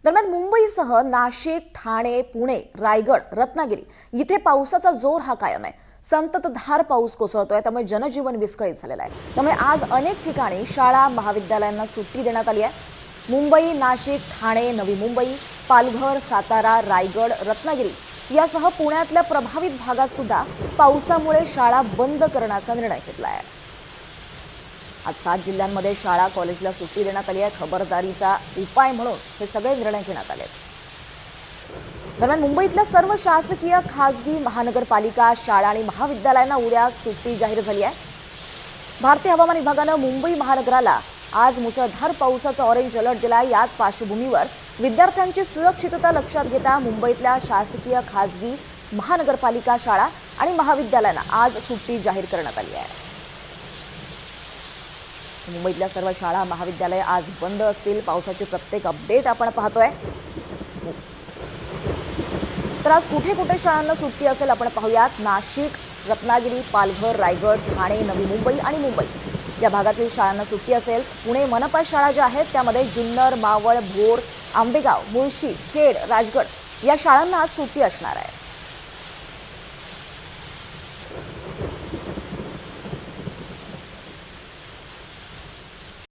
दरम्यान मुंबईसह नाशिक, ठाणे, पुणे, रायगड, रत्नागिरी इथे पावसाचा जोर हा कायम आहे। संततधार पाऊस कोसळतोय, त्यामुळे जनजीवन विस्कळीत झालेलं आहे। त्यामुळे आज अनेक ठिकाणी शाळा महाविद्यालयांना सुट्टी देण्यात आली आहे। मुंबई, नाशिक, ठाणे, नवी मुंबई, पालघर, सातारा, रायगड, रत्नागिरी यासह पुण्यातल्या प्रभावित भागात सुद्धा पावसामुळे शाळा बंद करण्याचा निर्णय घेतला आहे। आज 7 जिल्ह्यांमध्ये शाळा कॉलेजला सुट्टी देण्यात आली आहे। खबरदारीचा उपाय म्हणून हे सगळे निर्णय घेण्यात आले आहेत। दरम्यान मुंबईतल्या सर्व शासकीय, खासगी, महानगरपालिका, शाळा आणि महाविद्यालयांना उद्या सुट्टी जाहीर झाली आहे। भारतीय हवामान विभागानं मुंबई महानगराला आज मुसळधार पावसाचा ऑरेंज अलर्ट दिला। याच पार्श्वभूमीवर विद्यार्थ्यांची सुरक्षितता लक्षात घेता मुंबईतल्या शासकीय, खासगी, महानगरपालिका, शाळा आणि महाविद्यालयांना आज सुट्टी जाहीर करण्यात आली आहे। मुंबईतल्या सर्व शाळा महाविद्यालय आज बंद असतील। पावसाची प्रत्येक अपडेट आपण पाहतोय। तर आज कुठे कुठे शाळांना सुट्टी असेल आपण पाहूयात। नाशिक, रत्नागिरी, पालघर, रायगड, ठाणे, नवी मुंबई आणि मुंबई या भागातील शाळांना सुट्टी असेल। पुणे मनपा शाळा ज्या आहेत त्यामध्ये जुन्नर, मावळ, भोर, आंबेगाव, मुळशी, खेड, राजगड या शाळांना आज सुट्टी असणार आहे।